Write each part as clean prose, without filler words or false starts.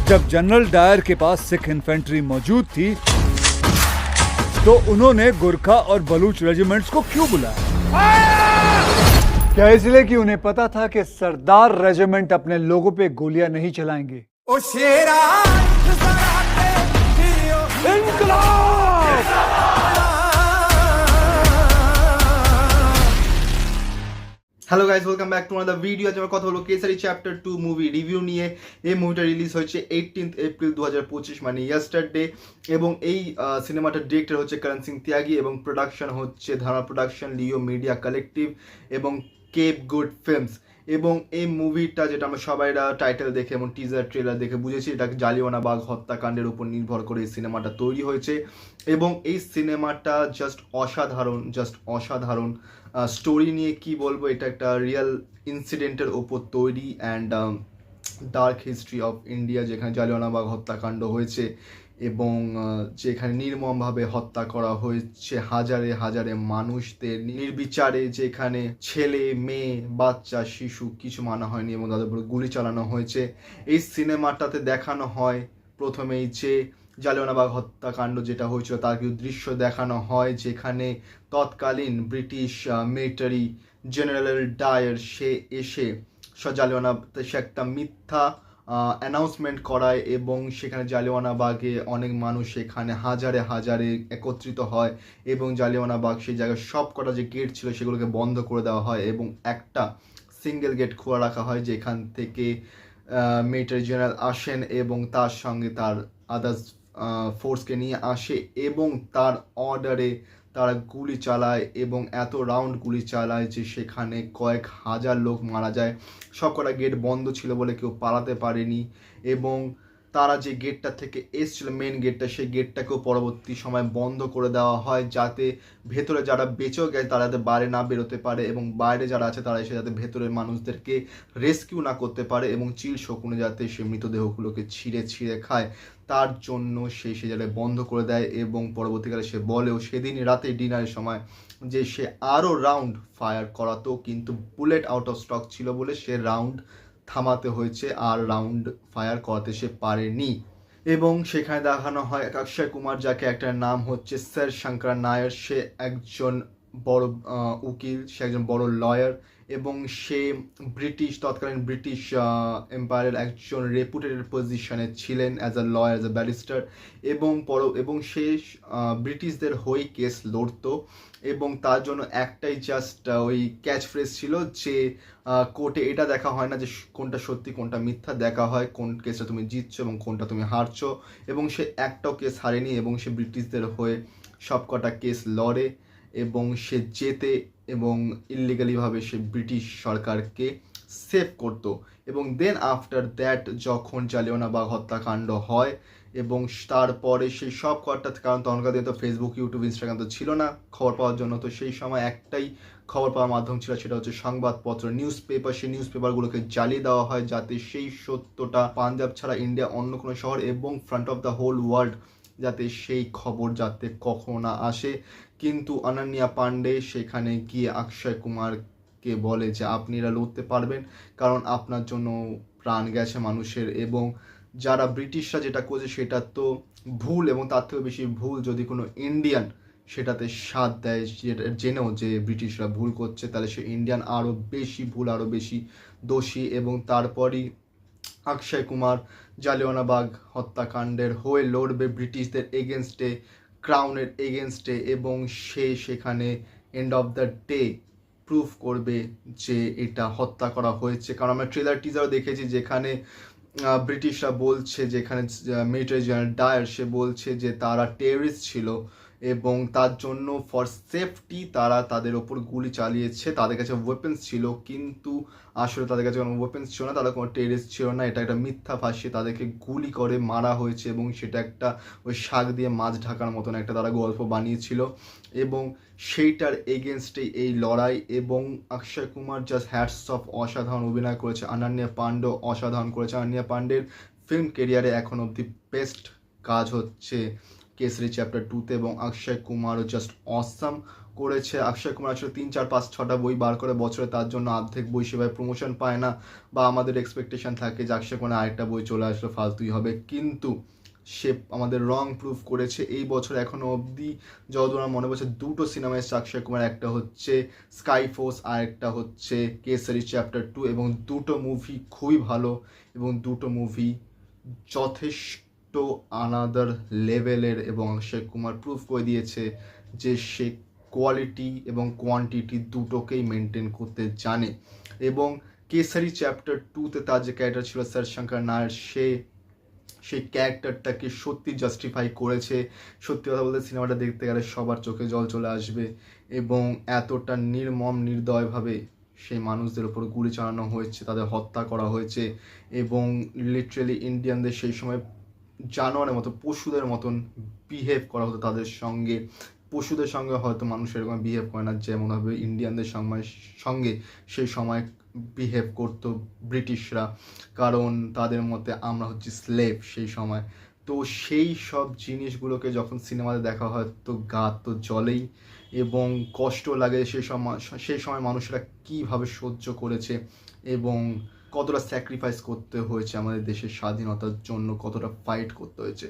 जब general Dyer के पास Sikh infantry मौजूद थी तो उन्होंने गुरखा और बलूच रेजिमेंट्स को क्यों बुलाया? क्या इसलिए कि उन्हें पता था कि सरदार रेजिमेंट अपने लोगों पे गोलियां नहीं चलाएंगे? ओ Shera hello guys, welcome back to another video. আজ আমরা কথা বলবো কেসারি চ্যাপ্টার 2 মুভি রিভিউ নিয়ে। এই মুভিটা রিলিজ হয়েছে 18 এপ্রিল 2025 মানে ইয়েস্টারডে, এবং এই সিনেমাটার ডিরেক্টর হচ্ছে করণ সিং ত্যাগী এবং প্রোডাকশন হচ্ছে ধারা প্রোডাকশন, লিও মিডিয়া কালেকটিভ এবং কেপ গুড ফিল্মস। এবং এই মুভিটা যেটা আমরা সবাইরা টাইটেল দেখে এবং টিজার ট্রেলার দেখে বুঝেছি, এটা জালিয়ানওয়ালাবাগ হত্যাকাণ্ডের উপর নির্ভর করে এই সিনেমাটা তৈরি হয়েছে। এবং এই সিনেমাটা জাস্ট অসাধারণ স্টোরি নিয়ে কি বলবো, এটা একটা রিয়েল ইনসিডেন্টের ওপর তৈরি and dark history of India, যেখানে জালিয়ানওয়ালাবাগ হত্যাকাণ্ড হয়েছে এবং যেখানে নির্মমভাবে হত্যা করা হয়েছে হাজারে হাজারে মানুষদের নির্বিচারে, যেখানে ছেলে মেয়ে বাচ্চা শিশু কিছু মানা হয়নি এবং তাদের উপর গুলি চালানো হয়েছে। এই সিনেমাটাতে দেখানো হয় প্রথমেই যে জালিয়ানওয়ালাবাগ হত্যাকাণ্ড যেটা হয়েছিল তার কিছু দৃশ্য দেখানো হয়, যেখানে তৎকালীন ব্রিটিশ মিলিটারি জেনারেল ডায়ার সে এসে সে একটা মিথ্যা অ্যানাউন্সমেন্ট করায় এবং সেখানে জালিয়ানওয়ালাবাগে অনেক মানুষ সেখানে হাজারে হাজারে একত্রিত হয় এবং জালিয়ানওয়ালাবাগ সেই জায়গায় সব কটা যে গেট ছিল সেগুলোকে বন্ধ করে দেওয়া হয় এবং একটা সিঙ্গেল গেট খোলা রাখা হয়, যেখান থেকে মিলিটারি জেনারেল আসেন এবং তার সঙ্গে তার আদার্স ফোর্সকে নিয়ে আসে এবং তার অর্ডারে তারা গুলি চালায় এবং এত রাউন্ড গুলি চালায় যে সেখানে কয়েক হাজার লোক মারা যায়। সবকটা গেট বন্ধ ছিল বলে কেউ পালাতে পারেনি এবং তারা যে গেটটা থেকে এসছিল মেন গেটটা, সেই গেটটাকেও পরবর্তী সময় বন্ধ করে দেওয়া হয়, যাতে ভেতরে যারা বেঁচেও গেছে তারা যাতে বাইরে না বেরোতে পারে এবং বাইরে যারা আছে তারা এসে যাতে ভেতরের মানুষদেরকে রেস্কিউ না করতে পারে এবং চিল শকুনে যাতে সে মৃতদেহগুলোকে ছিঁড়ে খায়, তার জন্য সে জায়গায় বন্ধ করে দেয়। এবং পরবর্তীকালে সে বলেও সেদিনই রাতে ডিনারের সময় যে সে আরও রাউন্ড ফায়ার করাতো, কিন্তু বুলেট আউট অফ স্টক ছিল বলে সে রাউন্ড থামাতে হয়েছে, আর রাউন্ড ফায়ার করাতে সে পারেনি। এবং সেখানে দেখানো হয় অক্ষয় কুমার, যাকে একটা নাম হচ্ছে স্যার শঙ্কর নায়ার, সে একজন বড় উকিল, সে একজন বড় লয়ার এবং সে তৎকালীন ব্রিটিশ এম্পায়ারের একজন রেপুটেড পজিশনে ছিলেন as a lawyer, as a barrister এবং সে ব্রিটিশদের হয়ে কেস লড়তো এবং তার জন্য একটাই জাস্ট ওই ক্যাচ ফ্রেজ ছিল যে কোর্টে এটা দেখা হয় না যে কোনটা সত্যি কোনটা মিথ্যা, দেখা হয় কোন কেসটা তুমি জিতছো এবং কোনটা তুমি হারছো। এবং সে একটাও কেস হারেনি এবং সে ব্রিটিশদের হয়ে সবকটা কেস লড়ে এবং সে জেতে এবং ইলিগালিভাবে সে ব্রিটিশ সরকারকে সেভ করতো। এবং দেন আফটার দ্যাট যখন জালিয়ানওয়ালাবাগ হত্যাকাণ্ড হয় এবং তারপরে সেই সব কটা, কারণ তখনকার দিনে তো ফেসবুক, ইউটিউব, ইনস্টাগ্রাম তো ছিল না খবর পাওয়ার জন্য, তো সেই সময় একটাই খবর পাওয়ার মাধ্যম ছিল, সেটা হচ্ছে সংবাদপত্র, নিউজ পেপার। সেই নিউজ পেপারগুলোকে জ্বালিয়ে দেওয়া হয় যাতে সেই সত্যটা পাঞ্জাব ছাড়া ইন্ডিয়া অন্য কোনো শহর এবং front of the whole world যাতে সেই খবর যাতে কখনো না আসে। কিন্তু অনন্যা পান্ডে সেখানে গিয়ে অক্ষয় কুমারকে বলে যে আপনি এরা লড়তে পারবেন, কারণ আপনার জন্য প্রাণ গেছে মানুষের, এবং যারা ব্রিটিশরা যেটা করছে সেটা তো ভুল, এবং তার থেকেও বেশি ভুল যদি কোনো ইন্ডিয়ান সেটাতে সাথ দেয়, জেনেও যে ব্রিটিশরা ভুল করছে, তাহলে সে ইন্ডিয়ান আরও বেশি ভুল, আরও বেশি দোষী। এবং তারপরই অক্ষয় কুমার জালিয়ানওয়ালাবাগ হত্যাকাণ্ডের হয়ে লড়বে ব্রিটিশদের এগেনস্টে, ক্রাউনের এগেনস্টে, এবং সে সেখানে end of the day proof করবে যে এটা হত্যা করা হয়েছে। কারণ আমরা ট্রেলার টিজারও দেখেছি যেখানে ব্রিটিশরা বলছে, যেখানে মিলিটারি জেনারেল ডায়ার সে বলছে যে তারা টেররিস্ট ছিল এবং তার জন্য ফর সেফটি তারা তাদের ওপর গুলি চালিয়েছে, তাদের কাছে ওয়েপেন্স ছিল, কিন্তু আসলে তাদের কাছে কোনো ওয়েপেন্স ছিল না, তারা কোনো টেররিস্ট ছিল না, এটা একটা মিথ্যা ফাঁসিয়ে তাদেরকে গুলি করে মারা হয়েছে এবং সেটা একটা ওই শাক দিয়ে মাছ ঢাকার মতন একটা তারা গল্প বানিয়েছিল। এবং সেইটার এগেনস্টে এই লড়াই, এবং Akshay Kumar just hats off, অসাধারণ অভিনয় করেছে। অনন্যা পান্ডে অসাধারণ করেছে। অনন্যা পান্ডের ফিল্ম কেরিয়ারে এখন অবধি বেস্ট কাজ হচ্ছে কেসরি চ্যাপ্টার 2তে, এবং অক্ষয় কুমারও জাস্ট অসাম, করেছে। অক্ষয় কুমার আসলে 3, 4, 5, 6টা বই বার করে বছরে, তার জন্য অর্ধেক বই সেভাবে প্রমোশন পায় না, বা আমাদের এক্সপেকটেশন থাকে যে অক্ষয় কুমার আরেকটা বই চলে আসলো ফালতুই হবে, কিন্তু সে আমাদের রং প্রুভ করেছে। এই বছর এখনো অবধি যতদূর আমার মনে পড়ছে 2টো সিনেমা এসেছে অক্ষয় কুমার, একটা হচ্ছে স্কাই ফোর্স আর একটা হচ্ছে কেসারি চ্যাপ্টার 2, এবং 2টো মুভি খুবই ভালো, এবং 2টো মুভি যথেষ্ট আনাদার লেভেলের, এবং অক্ষয় কুমার প্রুভ করে দিয়েছে যে সে কোয়ালিটি এবং কোয়ান্টিটি দুটোকেই মেনটেন করতে জানে। এবং কেসারি চ্যাপ্টার 2তে তার যে ক্যারেক্টার ছিল শঙ্কর নায়ার, সেই ক্যারেক্টারটাকে সত্যি জাস্টিফাই করেছে। সত্যি কথা বলতে সিনেমাটা দেখতে গেলে সবার চোখে জল চলে আসবে, এবং এতটা নির্মম নির্দয়ভাবে সেই মানুষদের ওপর গুলি চালানো হয়েছে, তাদের হত্যা করা হয়েছে, এবং লিটারেলি ইন্ডিয়ানদের সেই সময় জানোয়ারের মতো, পশুদের মতন বিহেভ করা হতো তাদের সঙ্গে। পশুদের সঙ্গে হয়তো মানুষ এরকম বিহেভ করে না যেমনভাবে ইন্ডিয়ানদের সঙ্গে সেই সময় বিহেভ করতো ব্রিটিশরা, কারণ তাদের মতে আমরা হচ্ছে স্লেভ সেই সময়। তো সেই সব জিনিসগুলোকে যখন সিনেমাতে দেখা হয় তো গা তো জ্বলেই, এবং কষ্ট লাগে সেই সময় মানুষরা কীভাবে সহ্য করেছে, এবং কতটা স্যাক্রিফাইস করতে হয়েছে আমাদের দেশের স্বাধীনতার জন্য, কতটা ফাইট করতে হয়েছে।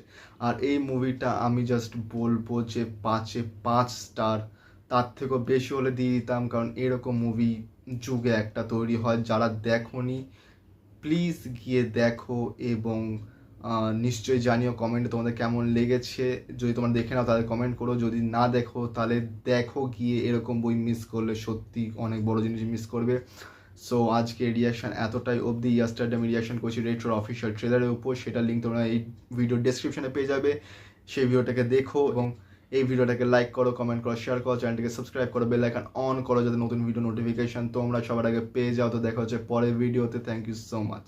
আর এই মুভিটা আমি জাস্ট বলবো যে 5-এ 5 স্টার, তার থেকেও বেশি হলে দিয়ে দিতাম, কারণ এরকম মুভি যুগে একটা তৈরি হয়। যারা দেখোনি প্লিজ গিয়ে দেখো, এবং নিশ্চয়ই জানিও কমেন্টে তোমাদের কেমন লেগেছে। যদি তোমরা দেখে নাও তাহলে কমেন্ট করো, যদি না দেখো তাহলে দেখো গিয়ে, এরকম বই মিস করলে সত্যি অনেক বড় জিনিস মিস করবে। সো আজকে রিয়াকশান এতটাই অবধি। ইয়াস্টারডে আমি রিয়াকশান করছি রেট্রোর অফিসিয়াল ট্রেলারের উপর, সেটার লিঙ্ক তোমরা এই ভিডিও ডেসক্রিপশনে পেয়ে যাবে। সেই ভিডিওটাকে দেখো, এবং এই ভিডিওটাকে লাইক করো, কমেন্ট করো, শেয়ার করো, চ্যানেলটিকে সাবস্ক্রাইব করো, বেল আইকন অন করো যাতে নতুন ভিডিও নোটিফিকেশন তোমরা সবার আগে পেয়ে যাও। তো দেখা হচ্ছে পরের ভিডিওতে। Thank you so much.